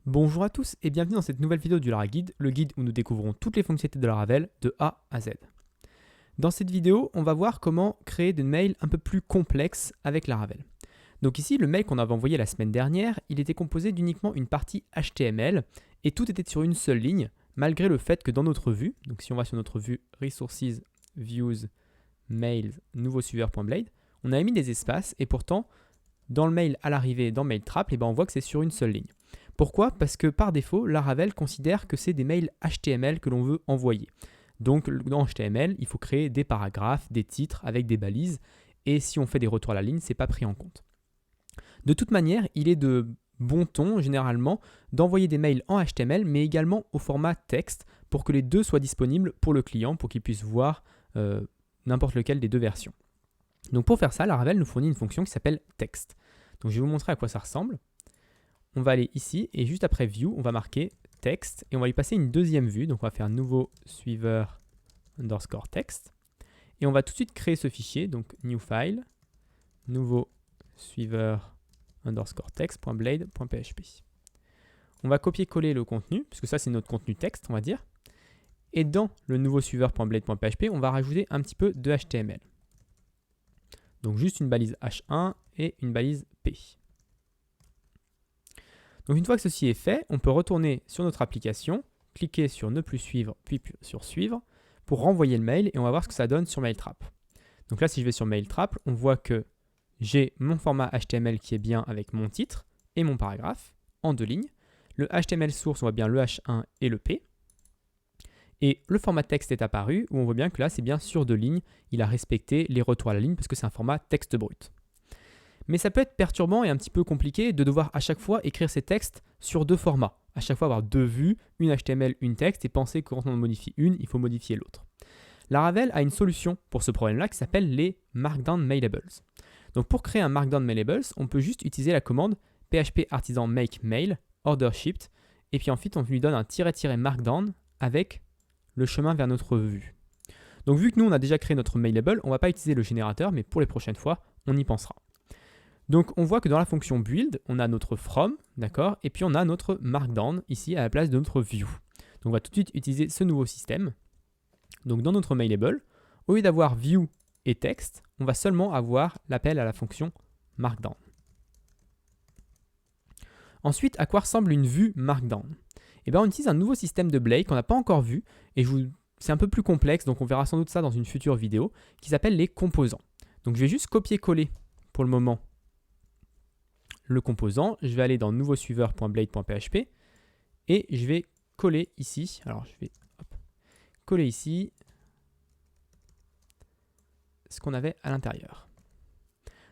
Bonjour à tous et bienvenue dans cette nouvelle vidéo du Laraguide, le guide où nous découvrons toutes les fonctionnalités de Laravel de A à Z. Dans cette vidéo, on va voir comment créer des mails un peu plus complexes avec Laravel. Donc ici, le mail qu'on avait envoyé la semaine dernière, il était composé d'uniquement une partie HTML et tout était sur une seule ligne, malgré le fait que dans notre vue, donc si on va sur notre vue Resources, Views, Mails, nouveau suiveur.blade, on a mis des espaces et pourtant, dans le mail à l'arrivée, dans MailTrap, on voit que c'est sur une seule ligne. Pourquoi? Parce que par défaut, Laravel considère que c'est des mails HTML que l'on veut envoyer. Donc dans HTML, il faut créer des paragraphes, des titres avec des balises, et si on fait des retours à la ligne, ce n'est pas pris en compte. De toute manière, il est de bon ton, généralement, d'envoyer des mails en HTML, mais également au format texte, pour que les deux soient disponibles pour le client, pour qu'il puisse voir n'importe lequel des deux versions. Donc pour faire ça, Laravel nous fournit une fonction qui s'appelle text. Donc je vais vous montrer à quoi ça ressemble. On va aller ici et juste après view, on va marquer text et on va lui passer une deuxième vue. Donc on va faire nouveau suiveur underscore text et on va tout de suite créer ce fichier. Donc new file, nouveau suiveur underscore text.blade.php. On va copier-coller le contenu, puisque ça c'est notre contenu texte, on va dire. Et dans le nouveau suiveur.blade.php, on va rajouter un petit peu de HTML. Donc juste une balise H1 et une balise P. Donc une fois que ceci est fait, on peut retourner sur notre application, cliquer sur ne plus suivre, puis sur suivre, pour renvoyer le mail et on va voir ce que ça donne sur MailTrap. Donc là, si je vais sur MailTrap, on voit que j'ai mon format HTML qui est bien avec mon titre et mon paragraphe en deux lignes. Le HTML source, on voit bien le H1 et le P. Et le format texte est apparu, où on voit bien que là, c'est bien sur deux lignes. Il a respecté les retours à la ligne parce que c'est un format texte brut. Mais ça peut être perturbant et un petit peu compliqué de devoir à chaque fois écrire ces textes sur deux formats. À chaque fois avoir deux vues, une HTML, une texte, et penser que quand on en modifie une, il faut modifier l'autre. Laravel a une solution pour ce problème-là qui s'appelle les Markdown Mailables. Donc pour créer un Markdown Mailables, on peut juste utiliser la commande php artisan make mail order shipped, et puis ensuite on lui donne un -- markdown avec le chemin vers notre vue. Donc vu que nous on a déjà créé notre mailable, on ne va pas utiliser le générateur, mais pour les prochaines fois, on y pensera. Donc on voit que dans la fonction build, on a notre from, d'accord, et puis on a notre markdown ici à la place de notre view. Donc on va tout de suite utiliser ce nouveau système. Donc dans notre mailable, au lieu d'avoir view et text, on va seulement avoir l'appel à la fonction markdown. Ensuite, à quoi ressemble une vue markdown? Eh bien, on utilise un nouveau système de Blade qu'on n'a pas encore vu, et c'est un peu plus complexe, donc on verra sans doute ça dans une future vidéo, qui s'appelle les composants. Donc je vais juste copier-coller pour le moment le composant, je vais aller dans nouveau suiveur.blade.php et je vais coller ici. Alors je vais coller ici ce qu'on avait à l'intérieur.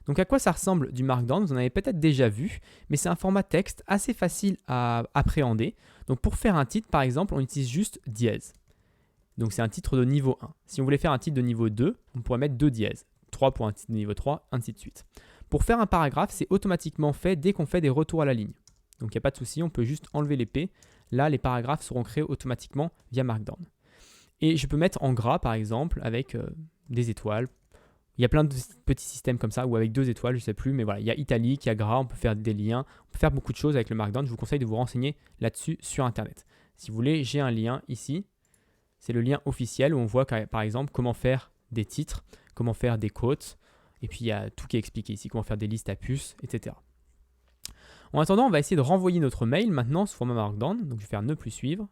Donc à quoi ça ressemble du Markdown? Vous en avez peut-être déjà vu, mais c'est un format texte assez facile à appréhender. Donc pour faire un titre, par exemple, on utilise juste dièse. Donc c'est un titre de niveau 1. Si on voulait faire un titre de niveau 2, on pourrait mettre 2 dièses. 3 pour un titre de niveau 3, ainsi de suite. Pour faire un paragraphe, c'est automatiquement fait dès qu'on fait des retours à la ligne. Donc il n'y a pas de souci, on peut juste enlever les P. Là, les paragraphes seront créés automatiquement via Markdown. Et je peux mettre en gras, par exemple, avec des étoiles. Il y a plein de petits systèmes comme ça, ou avec 2 étoiles, je ne sais plus, mais voilà, il y a italique, il y a gras, on peut faire des liens, on peut faire beaucoup de choses avec le Markdown. Je vous conseille de vous renseigner là-dessus sur Internet. Si vous voulez, j'ai un lien ici. C'est le lien officiel où on voit, par exemple, comment faire des titres, comment faire des quotes, et puis il y a tout qui est expliqué ici, comment faire des listes à puces, etc. En attendant, on va essayer de renvoyer notre mail maintenant sous format Markdown. Donc je vais faire ne plus suivre,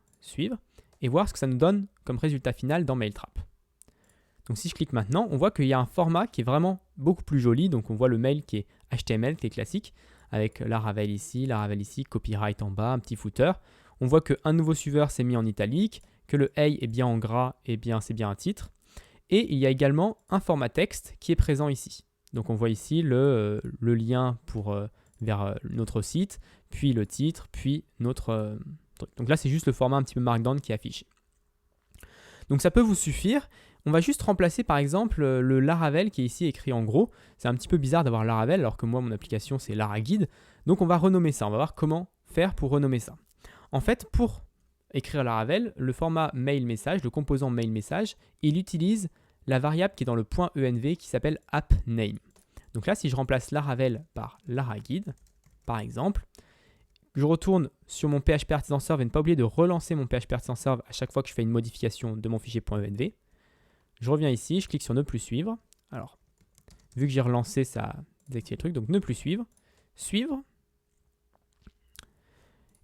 et voir ce que ça nous donne comme résultat final dans MailTrap. Donc si je clique maintenant, on voit qu'il y a un format qui est vraiment beaucoup plus joli. Donc on voit le mail qui est HTML, qui est classique, avec Laravel ici, copyright en bas, un petit footer. On voit qu'un nouveau suiveur s'est mis en italique, que le hey est bien en gras, et bien c'est bien un titre. Et il y a également un format texte qui est présent ici. Donc on voit ici le lien vers notre site, puis le titre, puis notre truc. Donc là c'est juste le format un petit peu Markdown qui est affiché. Donc ça peut vous suffire. On va juste remplacer par exemple le Laravel qui est ici écrit en gros. C'est un petit peu bizarre d'avoir Laravel alors que moi mon application c'est Laraguide. Donc on va renommer ça. On va voir comment faire pour renommer ça. En fait, pour écrire Laravel, le format mail message, le composant mail message, il utilise la variable qui est dans le .env qui s'appelle appName. Donc là, si je remplace Laravel par Laraguide, par exemple, je retourne sur mon PHP Artisan Serve et ne pas oublier de relancer mon PHP Artisan Serve à chaque fois que je fais une modification de mon fichier .env. Je reviens ici, je clique sur ne plus suivre. Alors, vu que j'ai relancé, ça désactive le truc, donc ne plus suivre, suivre.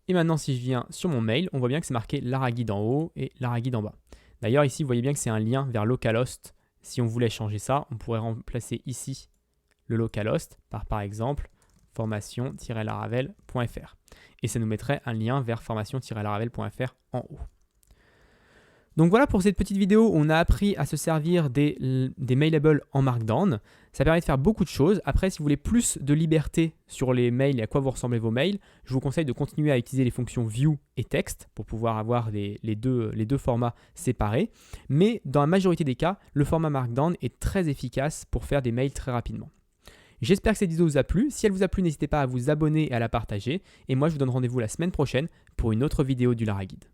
Et maintenant, si je viens sur mon mail, on voit bien que c'est marqué Laraguide en haut et Laraguide en bas. D'ailleurs, ici, vous voyez bien que c'est un lien vers localhost. Si on voulait changer ça, on pourrait remplacer ici le localhost par exemple, formation-laravel.fr. Et ça nous mettrait un lien vers formation-laravel.fr en haut. Donc voilà pour cette petite vidéo, on a appris à se servir des mailables en Markdown. Ça permet de faire beaucoup de choses. Après, si vous voulez plus de liberté sur les mails et à quoi vous ressemblez vos mails, je vous conseille de continuer à utiliser les fonctions View et Text pour pouvoir avoir les deux formats séparés. Mais dans la majorité des cas, le format Markdown est très efficace pour faire des mails très rapidement. J'espère que cette vidéo vous a plu. Si elle vous a plu, n'hésitez pas à vous abonner et à la partager. Et moi, je vous donne rendez-vous la semaine prochaine pour une autre vidéo du Laraguide.